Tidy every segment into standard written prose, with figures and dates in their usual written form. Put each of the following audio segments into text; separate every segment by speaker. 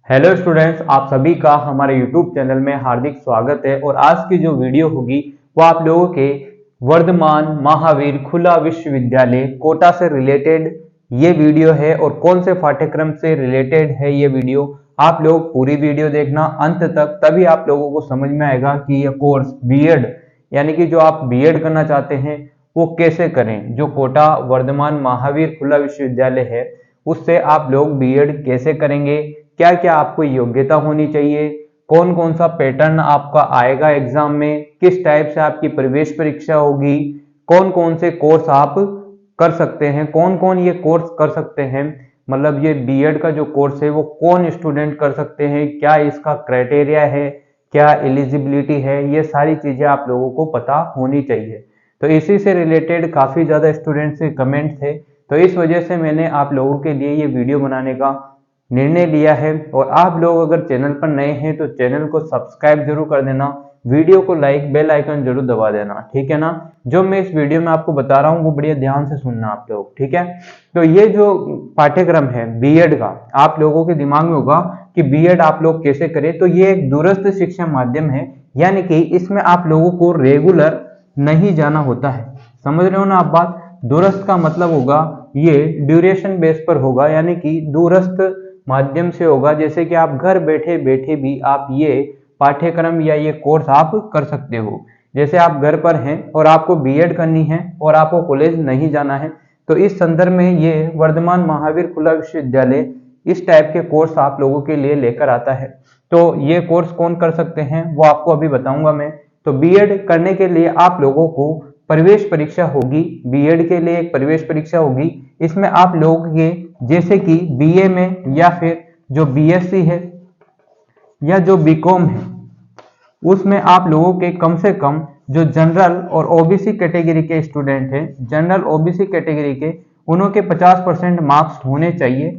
Speaker 1: Hello students, आप सभी का हमारे यूट्यूब चैनल में हार्दिक स्वागत है। और आज की जो वीडियो होगी वो आप लोगों के वर्धमान महावीर खुला विश्वविद्यालय कोटा से रिलेटेड ये वीडियो है। और कौन से पाठ्यक्रम से रिलेटेड है ये वीडियो, आप लोग पूरी वीडियो देखना अंत तक, तभी आप लोगों को समझ में आएगा कि ये कोर्स बीएड यानी कि जो आप बीएड करना चाहते हैं वो कैसे करें। जो कोटा वर्धमान महावीर खुला विश्वविद्यालय है उससे आप लोग बीएड कैसे करेंगे, क्या क्या आपको योग्यता होनी चाहिए, कौन कौन सा पैटर्न आपका आएगा एग्जाम में, किस टाइप से आपकी प्रवेश परीक्षा होगी, कौन कौन से कोर्स आप कर सकते हैं, कौन कौन ये कोर्स कर सकते हैं। मतलब ये बीएड का जो कोर्स है वो कौन स्टूडेंट कर सकते हैं, क्या इसका क्राइटेरिया है, क्या एलिजिबिलिटी है, ये सारी चीजें आप लोगों को पता होनी चाहिए। तो इसी से रिलेटेड काफी ज्यादा स्टूडेंट्स के कमेंट थे, तो इस वजह से मैंने आप लोगों के लिए ये वीडियो बनाने का निर्णय लिया है। और आप लोग अगर चैनल पर नए हैं तो चैनल को सब्सक्राइब जरूर कर देना, वीडियो को लाइक, बेल आइकन जरूर दबा देना, ठीक है ना। जो मैं इस वीडियो में आपको बता रहा हूँ वो बढ़िया ध्यान से सुनना आप लोग, ठीक है। तो ये जो पाठ्यक्रम है बीएड का, आप लोगों के दिमाग में होगा कि बीएड आप लोग कैसे करें। तो ये एक दूरस्थ शिक्षा माध्यम है, यानी कि इसमें आप लोगों को रेगुलर नहीं जाना होता है। समझ रहे हो ना आप बात। दूरस्थ का मतलब होगा ये ड्यूरेशन बेस पर होगा, यानी कि दूरस्थ माध्यम से होगा। जैसे कि आप घर बैठे बैठे भी आप ये पाठ्यक्रम या ये कोर्स आप कर सकते हो। जैसे आप घर पर हैं और आपको बीएड करनी है और आपको कॉलेज नहीं जाना है, तो इस संदर्भ में ये वर्धमान महावीर खुला विश्वविद्यालय इस टाइप के कोर्स आप लोगों के लिए लेकर आता है। तो ये कोर्स कौन कर सकते हैं वो आपको अभी बताऊंगा मैं। तो बीएड करने के लिए आप लोगों को प्रवेश परीक्षा होगी, बीएड के लिए एक प्रवेश परीक्षा होगी। इसमें आप लोग के जैसे कि बीए में या फिर जो बीएससी है या जो बीकॉम है उसमें आप लोगों के कम से कम जो जनरल और ओबीसी कैटेगरी के स्टूडेंट हैं, जनरल ओबीसी कैटेगरी के, उनके 50% मार्क्स होने चाहिए।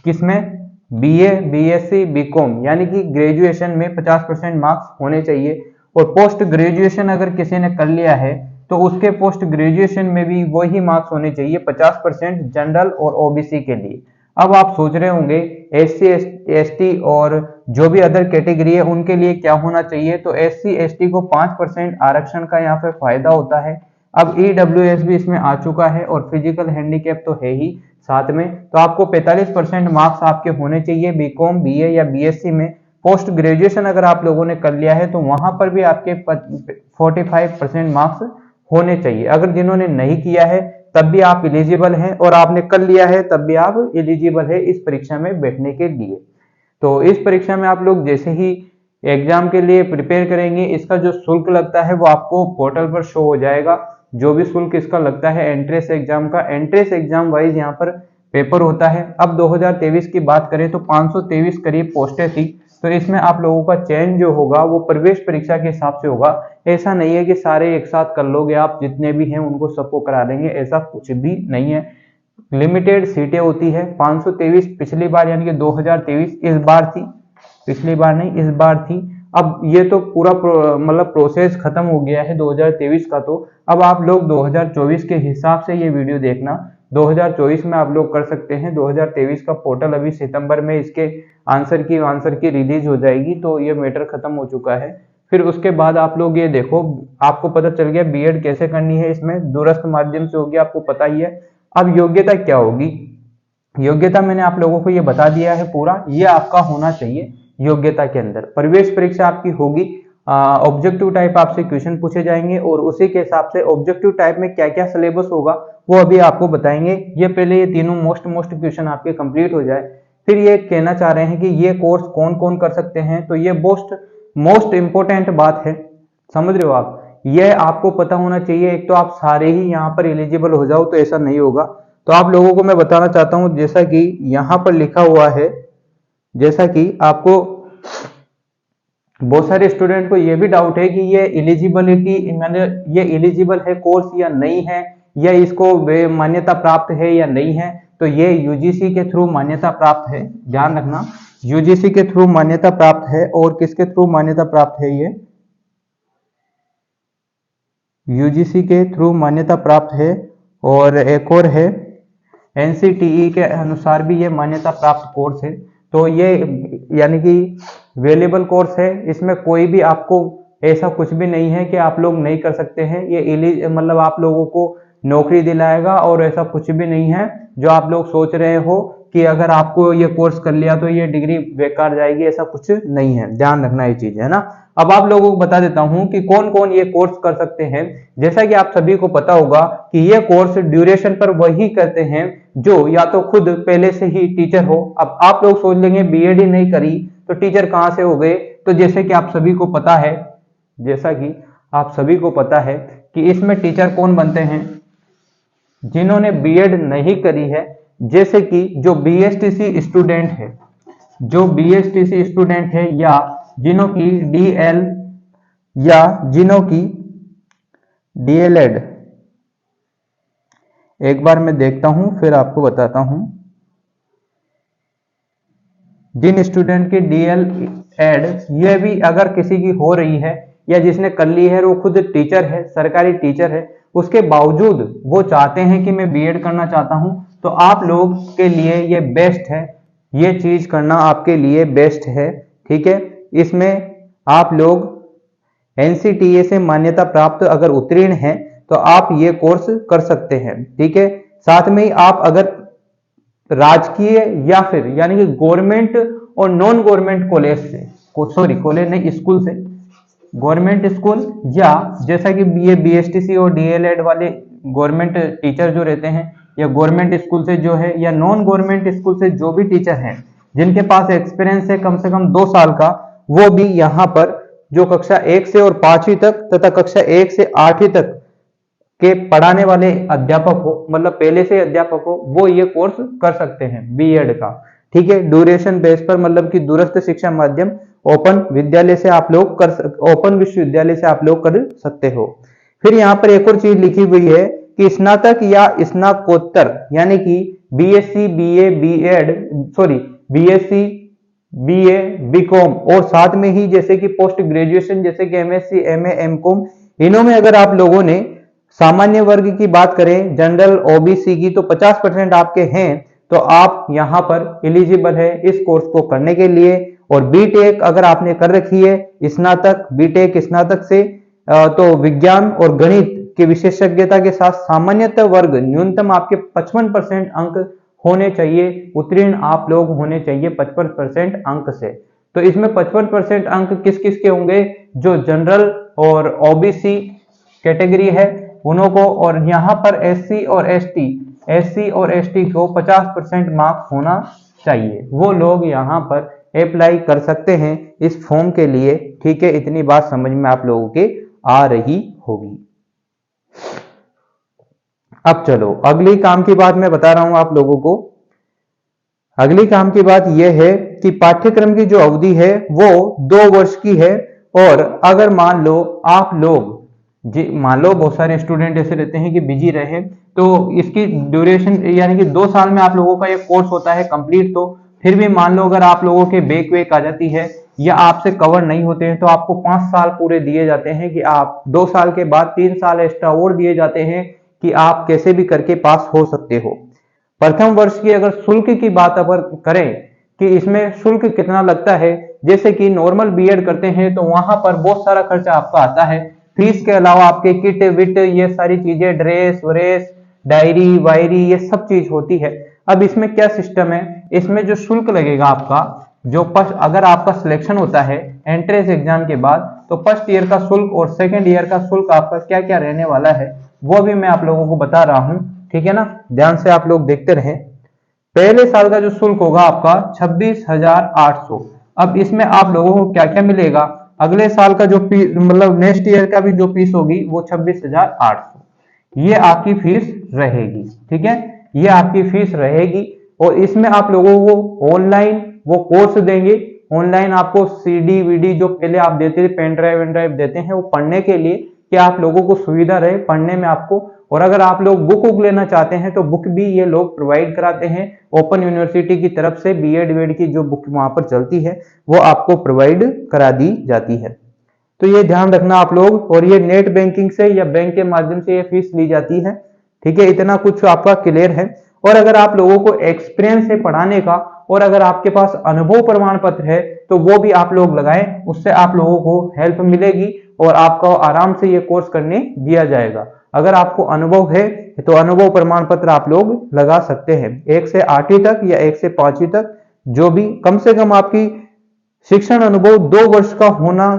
Speaker 1: किसमें? बीए, बीएससी, बीकॉम, यानी कि ग्रेजुएशन में 50% मार्क्स होने चाहिए। और पोस्ट ग्रेजुएशन अगर किसी ने कर लिया है तो उसके पोस्ट ग्रेजुएशन में भी वही मार्क्स होने चाहिए, 50% जनरल और ओबीसी के लिए। अब आप सोच रहे होंगे एससी एसटी और जो भी अदर कैटेगरी है उनके लिए क्या होना चाहिए। तो एससी एसटी को 5% आरक्षण का यहाँ पे फायदा होता है। अब ईडब्ल्यूएस भी इसमें आ चुका है और फिजिकल हैंडीकैप तो है ही साथ में। तो आपको 45% मार्क्स आपके होने चाहिए बीकॉम, बीए या बीएससी में। पोस्ट ग्रेजुएशन अगर आप लोगों ने कर लिया है तो वहां पर भी आपके 45% मार्क्स होने चाहिए। अगर जिन्होंने नहीं किया है तब भी आप एलिजिबल हैं, और आपने कर लिया है तब भी आप एलिजिबल है इस परीक्षा में बैठने के लिए। तो इस परीक्षा में आप लोग जैसे ही एग्जाम के लिए प्रिपेयर करेंगे, इसका जो शुल्क लगता है वो आपको पोर्टल पर शो हो जाएगा। जो भी शुल्क इसका लगता है एंट्रेंस एग्जाम का, एंट्रेंस एग्जाम वाइज यहाँ पर पेपर होता है। अब 2023 की बात करें तो 523 करीब पोस्टें थी। तो इसमें आप लोगों का चयन जो होगा वो प्रवेश परीक्षा के हिसाब से होगा। ऐसा नहीं है कि सारे एक साथ कर लोगे आप, जितने भी हैं उनको सबको करा देंगे, ऐसा कुछ भी नहीं है। लिमिटेड सीटें होती है। 523 पिछली बार यानी कि 2023 इस बार थी, पिछली बार नहीं इस बार थी। अब ये तो पूरा मतलब प्रोसेस खत्म हो गया है 2023 का। तो अब आप लोग 2024 के हिसाब से ये वीडियो देखना। 2024 में आप लोग कर सकते हैं। 2023 का पोर्टल अभी सितंबर में इसके आंसर की रिलीज हो जाएगी, तो ये मैटर खत्म हो चुका है। फिर उसके बाद आप लोग ये देखो, आपको पता चल गया बीएड कैसे करनी है। इसमें दूरस्थ माध्यम से होगी, आपको पता ही है। अब योग्यता क्या होगी? योग्यता मैंने आप लोगों को ये बता दिया है पूरा, ये आपका होना चाहिए। योग्यता के अंदर प्रवेश परीक्षा आपकी होगी, ऑब्जेक्टिव टाइप आपसे क्वेश्चन पूछे जाएंगे और उसी के हिसाब से ऑब्जेक्टिव टाइप में क्या क्या सिलेबस होगा वो अभी आपको बताएंगे। ये पहले ये तीनों मोस्ट क्वेश्चन आपके कंप्लीट हो जाए, फिर ये कहना चाह रहे हैं कि ये कोर्स कौन कौन कर सकते हैं। तो ये मोस्ट इंपोर्टेंट बात है, समझ रहे हो आप। ये आपको पता होना चाहिए। एक तो आप सारे ही यहाँ पर एलिजिबल हो जाओ तो ऐसा नहीं होगा। तो आप लोगों को मैं बताना चाहता हूं, जैसा कि यहाँ पर लिखा हुआ है, जैसा कि आपको बहुत सारे स्टूडेंट को ये भी डाउट है कि ये एलिजिबिलिटी मैंने ये एलिजिबल है कोर्स या नहीं है, या इसको मान्यता प्राप्त है या नहीं है। तो ये यूजीसी के थ्रू मान्यता प्राप्त है, ध्यान रखना, यूजीसी के थ्रू मान्यता प्राप्त है। और किसके थ्रू मान्यता प्राप्त है? ये यूजीसी के थ्रू मान्यता प्राप्त है। और एक और है एनसीटीई के अनुसार भी ये मान्यता प्राप्त कोर्स है। तो ये यानी कि वेलेबल कोर्स है। इसमें कोई भी आपको ऐसा कुछ भी नहीं है कि आप लोग नहीं कर सकते हैं। ये मतलब आप लोगों को नौकरी दिलाएगा और ऐसा कुछ भी नहीं है जो आप लोग सोच रहे हो कि अगर आपको ये कोर्स कर लिया तो ये डिग्री बेकार जाएगी, ऐसा कुछ नहीं है। ध्यान रखना ये चीज है ना। अब आप लोगों को बता देता हूं कि कौन कौन ये कोर्स कर सकते हैं। जैसा कि आप सभी को पता होगा कि ये कोर्स ड्यूरेशन पर वही करते हैं जो या तो खुद पहले से ही टीचर हो। अब आप लोग सोच लेंगे बीएड ही नहीं करी तो टीचर कहां से हो गए। तो जैसे कि आप सभी को पता है, जैसा कि आप सभी को पता है कि इसमें टीचर कौन बनते हैं, जिन्होंने बीएड नहीं करी है। जैसे कि जो बीएसटीसी स्टूडेंट है, जो बीएसटीसी स्टूडेंट है या जिन्हों की डीएल या जिन्हों की डीएलएड, एक बार मैं देखता हूं फिर आपको बताता हूं। जिन स्टूडेंट की डीएलएड ये भी अगर किसी की हो रही है या जिसने कर ली है, वो खुद टीचर है, सरकारी टीचर है, उसके बावजूद वो चाहते हैं कि मैं बीएड करना चाहता हूं, तो आप लोग के लिए ये बेस्ट है, ये चीज करना आपके लिए बेस्ट है। ठीक है, इसमें आप लोग एनसीटीए से मान्यता प्राप्त अगर उत्तीर्ण हैं तो आप ये कोर्स कर सकते हैं। ठीक है, साथ में ही आप अगर राजकीय या फिर यानी कि गवर्नमेंट और नॉन गवर्नमेंट कॉलेज से, सॉरी कॉलेज नहीं, स्कूल से, गवर्नमेंट स्कूल या जैसा कि ये बीएसटीसी और डीएलएड वाले गवर्नमेंट टीचर जो रहते हैं, या गवर्नमेंट स्कूल से जो है या नॉन गवर्नमेंट स्कूल से जो भी टीचर हैं जिनके पास एक्सपीरियंस है कम से कम 2 साल का, वो भी यहाँ पर जो कक्षा 1 से और 5वीं तक तथा कक्षा 1 से 8वीं तक के पढ़ाने वाले अध्यापक हो, मतलब पहले से अध्यापक हो, वो ये कोर्स कर सकते हैं बीएड का। ठीक है, ड्यूरेशन बेस पर, मतलब कि दूरस्थ शिक्षा माध्यम ओपन विद्यालय से आप लोग ओपन विश्वविद्यालय से आप लोग कर सकते हो। फिर यहाँ पर एक और चीज लिखी हुई है कि स्नातक या स्नातकोत्तर यानी कि BSc, BA, BEd, sorry BSc, BA, BCom और साथ में ही जैसे कि पोस्ट ग्रेजुएशन जैसे कि एमएससी, एमए, एमकॉम, इन्हों में अगर आप लोगों ने सामान्य वर्ग की बात करें, जनरल, ओबीसी की, तो 50% आपके हैं तो आप यहां पर एलिजिबल है इस कोर्स को करने के लिए। और बीटेक अगर आपने कर रखी है, स्नातक, बीटेक स्नातक से, तो विज्ञान और गणित की विशेषज्ञता के साथ सामान्यतः वर्ग न्यूनतम आपके 55% अंक होने चाहिए, उत्तीर्ण आप लोग होने चाहिए 55% अंक से। तो इसमें 55% अंक किस किस के होंगे, जो जनरल और ओबीसी कैटेगरी है उन्हों को, और यहाँ पर एससी और एसटी को 50% मार्क्स होना चाहिए, वो लोग यहाँ पर अप्लाई कर सकते हैं इस फॉर्म के लिए। ठीक है, इतनी बात समझ में आप लोगों के आ रही होगी। अब चलो अगली काम की बात मैं बता रहा हूं आप लोगों को। अगली काम की बात यह है कि पाठ्यक्रम की जो अवधि है वो 2 वर्ष की है। और अगर मान लो आप लोग मान लो बहुत सारे स्टूडेंट ऐसे रहते हैं कि बिजी रहे, तो इसकी ड्यूरेशन यानी कि 2 साल में आप लोगों का ये कोर्स होता है कंप्लीट। तो फिर भी मान लो अगर आप लोगों के बैक वेक आ जाती है या आपसे कवर नहीं होते हैं तो आपको 5 साल पूरे दिए जाते हैं कि आप 2 साल के बाद 3 साल एक्स्ट्रा और दिए जाते हैं कि आप कैसे भी करके पास हो सकते हो। प्रथम वर्ष की अगर शुल्क की बात अगर करें कि इसमें शुल्क कितना लगता है, जैसे कि नॉर्मल बीएड करते हैं तो वहां पर बहुत सारा खर्चा आपका आता है। फीस के अलावा आपके किट विट ये सारी चीजें, ड्रेस व्रेस, डायरी वायरी, ये सब चीज होती है। अब इसमें क्या सिस्टम है, इसमें जो शुल्क लगेगा आपका, जो अगर आपका सिलेक्शन होता है एंट्रेंस एग्जाम के बाद, तो फर्स्ट ईयर का शुल्क और सेकेंड ईयर का शुल्क आपका क्या क्या रहने वाला है वो भी मैं आप लोगों को बता रहा हूं। ठीक है ना, ध्यान से आप लोग देखते रहें। पहले साल का जो शुल्क होगा आपका 26,800। अब इसमें आप लोगों को क्या क्या मिलेगा, अगले साल का जो फीस, मतलब नेक्स्ट ईयर का भी जो फीस होगी वो 26,800 ये आपकी फीस रहेगी। ठीक है, ये आपकी फीस रहेगी। और इसमें आप लोगों को ऑनलाइन वो कोर्स देंगे, ऑनलाइन आपको सीडी वीडी जो पहले आप देते थे, पेन ड्राइव वेन ड्राइव देते हैं वो पढ़ने के लिए, कि आप लोगों को सुविधा रहे पढ़ने में आपको। और अगर आप लोग बुक लेना चाहते हैं तो बुक भी ये लोग प्रोवाइड कराते हैं ओपन यूनिवर्सिटी की तरफ से। बीएड वेड की जो बुक वहां पर चलती है वो आपको प्रोवाइड करा दी जाती है। तो ये ध्यान रखना आप लोग। और ये नेट बैंकिंग से या बैंक के माध्यम से ये फीस ली जाती है। ठीक है, इतना कुछ आपका क्लियर है। और अगर आप लोगों को एक्सपीरियंस है पढ़ाने का और अगर आपके पास अनुभव प्रमाण पत्र है तो वो भी आप लोग लगाएं, उससे आप लोगों को हेल्प मिलेगी और आपको आराम से ये कोर्स करने दिया जाएगा। अगर आपको अनुभव है तो अनुभव प्रमाण पत्र आप लोग लगा सकते हैं। 1 से 8वीं तक या 1 से 5वीं तक जो भी, कम से कम आपकी शिक्षण अनुभव 2 वर्ष का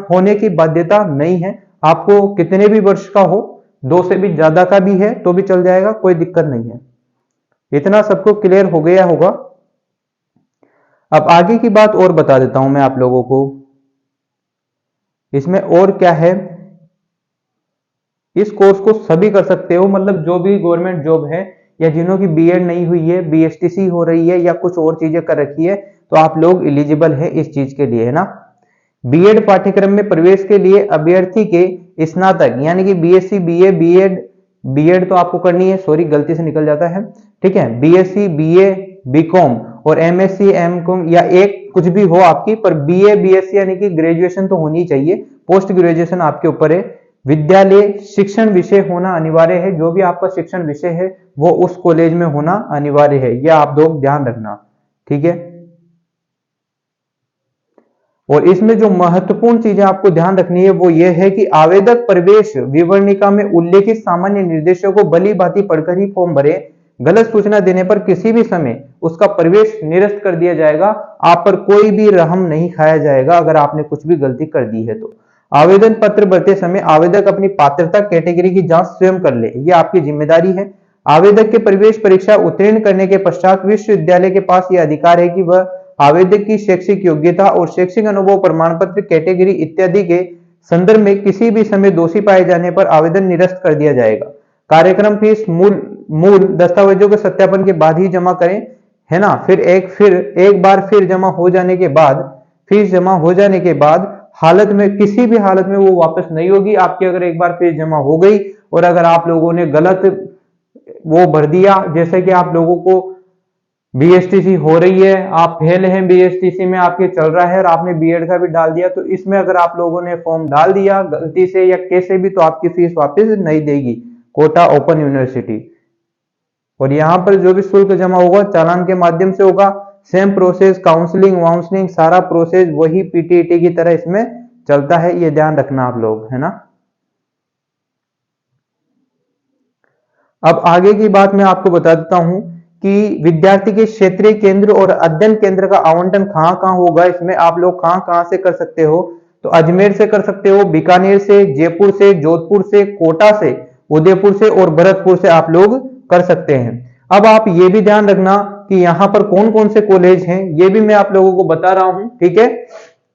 Speaker 1: होने की बाध्यता नहीं है। आपको कितने भी वर्ष का हो, 2 से भी ज्यादा का भी है तो भी चल जाएगा, कोई दिक्कत नहीं है। इतना सबको क्लियर हो गया होगा। अब आगे की बात और बता देता हूं मैं आप लोगों को। इसमें और क्या है, इस कोर्स को सभी कर सकते हो, मतलब जो भी गवर्नमेंट जॉब है या जिन्हों की बीएड नहीं हुई है, बीएसटीसी हो रही है या कुछ और चीजें कर रखी है, तो आप लोग एलिजिबल है इस चीज के लिए, है ना। बीएड पाठ्यक्रम में प्रवेश के लिए अभ्यर्थी के स्नातक यानी कि बीएससी, बीए, बीएड तो आपको करनी है, सॉरी गलती से निकल जाता है, ठीक है। बीएससी, बीए, बीकॉम और एमएससी, एमकॉम या एक कुछ भी हो आपकी, पर बीए, बीएससी यानी कि ग्रेजुएशन तो होनी चाहिए, पोस्ट ग्रेजुएशन आपके ऊपर है। विद्यालय शिक्षण विषय होना अनिवार्य है, जो भी आपका शिक्षण विषय है वो उस कॉलेज में होना अनिवार्य है, यह आप लोग ध्यान रखना, ठीक है। और इसमें जो महत्वपूर्ण चीजें आपको ध्यान रखनी है वो ये है कि आवेदक प्रवेश विवरणिका में उल्लेखित सामान्य निर्देशों को भली भांति पढ़कर ही फॉर्म भरे। गलत सूचना देने पर किसी भी समय उसका प्रवेश निरस्त कर दिया जाएगा। आप पर कोई भी रहम नहीं खाया जाएगा अगर आपने कुछ भी गलती कर दी है तो। आवेदन पत्र भरते समय आवेदक अपनी पात्रता कैटेगरी की जांच स्वयं कर ले, यह आपकी जिम्मेदारी है। आवेदक के प्रवेश परीक्षा उत्तीर्ण करने के पश्चात विश्वविद्यालय के पास यह अधिकार है कि वह आवेदक की शैक्षिक योग्यता और शैक्षिक अनुभव प्रमाण पत्र कैटेगरी इत्यादि के संदर्भ में किसी भी समय दोषी पाए जाने पर आवेदन निरस्त कर दिया जाएगा। कार्यक्रम फीस मूल दस्तावेजों के सत्यापन के बाद ही जमा करें, है ना। फिर एक बार जमा हो जाने के बाद, फीस जमा हो जाने के बाद हालत में, किसी भी हालत में वो वापस नहीं होगी आपकी। अगर एक बार फीस जमा हो गई और अगर आप लोगों ने गलत वो भर दिया, जैसे कि आप लोगों को बीएसटीसी हो रही है, आप फेल हैं बीएसटीसी में, आपके चल रहा है और आपने बीएड का भी डाल दिया, तो इसमें अगर आप लोगों ने फॉर्म डाल दिया गलती से या कैसे भी, तो आपकी फीस वापस नहीं देगी कोटा ओपन यूनिवर्सिटी। और यहाँ पर जो भी शुल्क जमा होगा चालान के माध्यम से होगा। सेम प्रोसेस, काउंसलिंग वाउंसलिंग सारा प्रोसेस वही पीटीईटी की तरह इसमें चलता है, ये ध्यान रखना आप लोग, है ना। अब आगे की बात मैं आपको बता देता हूं कि विद्यार्थी के क्षेत्रीय केंद्र और अध्ययन केंद्र का आवंटन कहां कहां होगा। इसमें आप लोग कहां कहां से कर सकते हो, तो अजमेर से कर सकते हो, बीकानेर से, जयपुर से, जोधपुर से, कोटा से, उदयपुर से और भरतपुर से आप लोग कर सकते हैं। अब आप ये भी ध्यान रखना कि यहाँ पर कौन कौन से कॉलेज हैं, ये भी मैं आप लोगों को बता रहा हूं, ठीक है।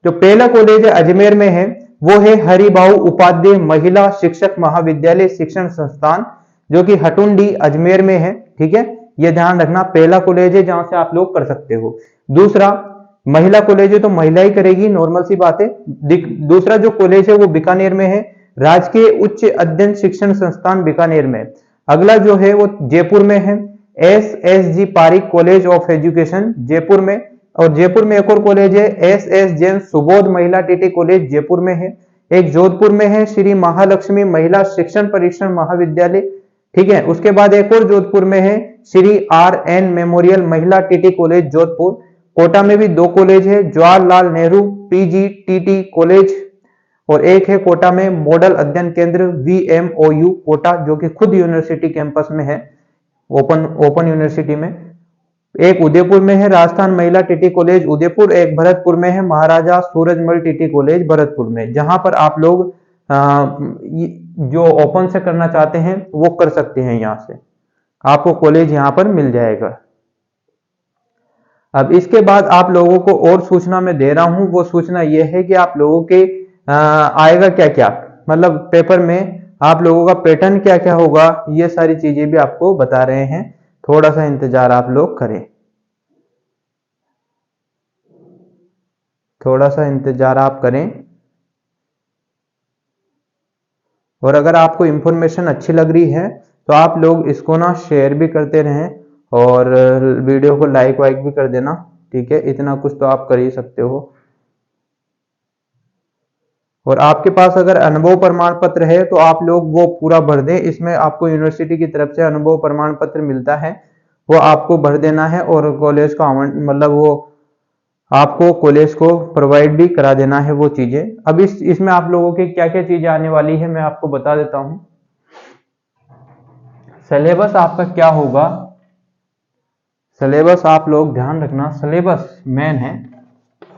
Speaker 1: जो पहला कॉलेज है अजमेर में है वो है हरिभाऊ उपाध्याय महिला शिक्षक महाविद्यालय शिक्षण संस्थान, जो कि हटुंडी अजमेर में है, ठीक है। यह ध्यान रखना, पहला कॉलेज है जहां से आप लोग कर सकते हो। दूसरा महिला कॉलेज है तो महिला ही करेगी, नॉर्मल सी बात है। दूसरा जो कॉलेज है वो बीकानेर में है, राजकीय उच्च अध्ययन शिक्षण संस्थान बीकानेर में। अगला जो है वो जयपुर में है, SSG Pareek college of education Jaipur में। और जयपुर में एक और कॉलेज है SS जैन सुबोध महिला टीटी कॉलेज जयपुर में है। एक जोधपुर में है श्री महालक्ष्मी महिला शिक्षण परीक्षण महाविद्यालय, ठीक है। उसके बाद एक और जोधपुर में है श्री RN मेमोरियल महिला टीटी कॉलेज जोधपुर। कोटा में भी 2 कॉलेज है, जवाहरलाल नेहरू PGTT कॉलेज, और एक है कोटा में मॉडल अध्ययन केंद्र VMOU कोटा, जो कि खुद यूनिवर्सिटी कैंपस में है, ओपन यूनिवर्सिटी में। एक उदयपुर में है राजस्थान महिला टीटी कॉलेज उदयपुर, एक भरतपुर में है महाराजा सूरजमल टीटी कॉलेज भरतपुर में। जहां पर आप लोग जो ओपन से करना चाहते हैं वो कर सकते हैं, यहां से आपको कॉलेज यहां पर मिल जाएगा। अब इसके बाद आप लोगों को और सूचना मैं दे रहा हूं, वो सूचना ये है कि आप लोगों के आएगा क्या क्या, मतलब पेपर में आप लोगों का पैटर्न क्या क्या होगा, ये सारी चीजें भी आपको बता रहे हैं। थोड़ा सा इंतजार आप लोग करें, थोड़ा सा इंतजार आप करें। और अगर आपको इंफॉर्मेशन अच्छी लग रही है तो आप लोग इसको ना शेयर भी करते रहें और वीडियो को लाइक वाइक भी कर देना, ठीक है। इतना कुछ तो आप कर ही सकते हो। और आपके पास अगर अनुभव प्रमाण पत्र है तो आप लोग वो पूरा भर दें। इसमें आपको यूनिवर्सिटी की तरफ से अनुभव प्रमाण पत्र मिलता है, वो आपको भर देना है और कॉलेज का मतलब वो आपको कॉलेज को प्रोवाइड भी करा देना है वो चीजें। अब इसमें आप लोगों के क्या क्या चीजें आने वाली है मैं आपको बता देता हूं। सिलेबस आपका क्या होगा, सिलेबस आप लोग ध्यान रखना, सिलेबस मेन है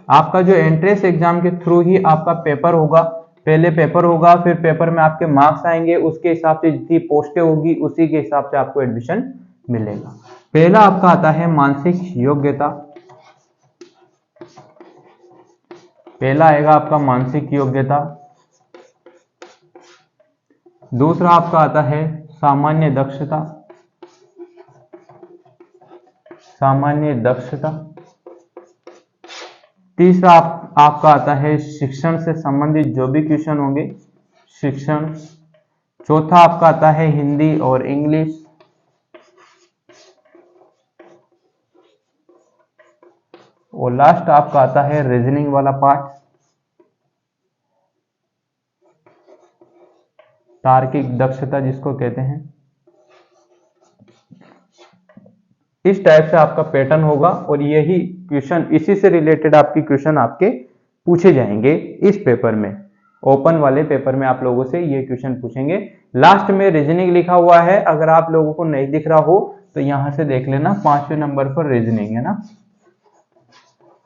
Speaker 1: आपका। जो एंट्रेंस एग्जाम के थ्रू ही आपका पेपर होगा, पहले पेपर होगा, फिर पेपर में आपके मार्क्स आएंगे, उसके हिसाब से जितनी पोस्टें होगी उसी के हिसाब से आपको एडमिशन मिलेगा। पहला आपका आता है मानसिक योग्यता, पहला आएगा आपका मानसिक योग्यता। दूसरा आपका आता है सामान्य दक्षता, सामान्य दक्षता। तीसरा आपका आता है शिक्षण से संबंधित जो भी क्वेश्चन होंगे, शिक्षण। चौथा आपका आता है हिंदी और इंग्लिश। और लास्ट आपका आता है रीजनिंग वाला पार्ट, तार्किक दक्षता जिसको कहते हैं। इस टाइप से आपका पैटर्न होगा और यही क्वेश्चन, इसी से रिलेटेड आपकी क्वेश्चन आपके पूछे जाएंगे इस पेपर में। ओपन वाले पेपर में आप लोगों से ये क्वेश्चन पूछेंगे। लास्ट में रीजनिंग लिखा हुआ है, अगर आप लोगों को नहीं दिख रहा हो तो यहां से देख लेना, 5वें नंबर पर रीजनिंग है ना।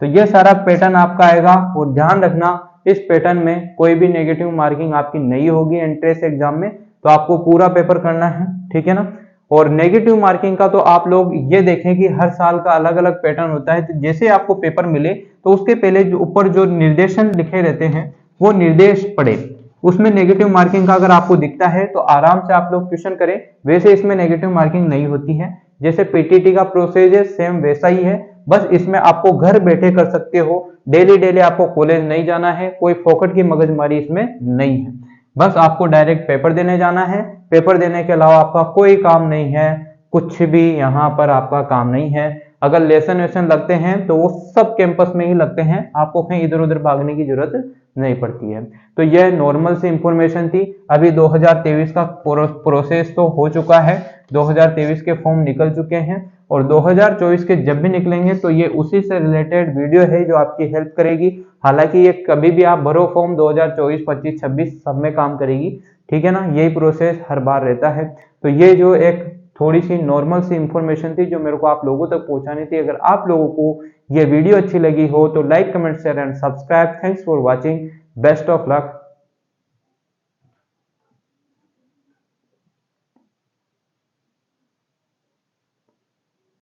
Speaker 1: तो ये सारा पैटर्न आपका आएगा और ध्यान रखना इस पैटर्न में कोई भी नेगेटिव मार्किंग आपकी नहीं होगी एंट्रेंस एग्जाम में, तो आपको पूरा पेपर करना है, ठीक है ना। और नेगेटिव मार्किंग का तो आप लोग ये देखें कि हर साल का अलग अलग पैटर्न होता है, तो जैसे आपको पेपर मिले तो उसके पहले जो ऊपर जो निर्देशन लिखे रहते हैं वो निर्देश पढ़े, उसमें नेगेटिव मार्किंग का अगर आपको दिखता है तो आराम से आप लोग क्वेश्चन करें। वैसे इसमें नेगेटिव मार्किंग नहीं होती है, जैसे पीटीटी का प्रोसेस है सेम वैसा ही है, बस इसमें आपको घर बैठे कर सकते हो, डेली डेली आपको कॉलेज नहीं जाना है, कोई फोकट की मगजमारी इसमें नहीं है। बस आपको डायरेक्ट पेपर देने जाना है, पेपर देने के अलावा आपका कोई काम नहीं है, कुछ भी यहाँ पर आपका काम नहीं है। अगर लेसन वेसन लगते हैं तो वो सब कैंपस में ही लगते हैं, आपको कहीं इधर उधर भागने की जरूरत नहीं पड़ती है। तो यह नॉर्मल सी इंफॉर्मेशन थी। अभी 2023 का प्रोसेस तो हो चुका है, 2023 के फॉर्म निकल चुके हैं और 2024 के जब भी निकलेंगे तो ये उसी से रिलेटेड वीडियो है जो आपकी हेल्प करेगी। हालांकि ये कभी भी आप भरो फॉर्म 2024, 25, 26 सब में काम करेगी, ठीक है ना। यही प्रोसेस हर बार रहता है। तो ये जो एक थोड़ी सी नॉर्मल सी इंफॉर्मेशन थी जो मेरे को आप लोगों तक पहुंचानी थी। अगर आप लोगों को ये वीडियो अच्छी लगी हो तो like, comment, share and subscribe. Thanks for watching, best of luck.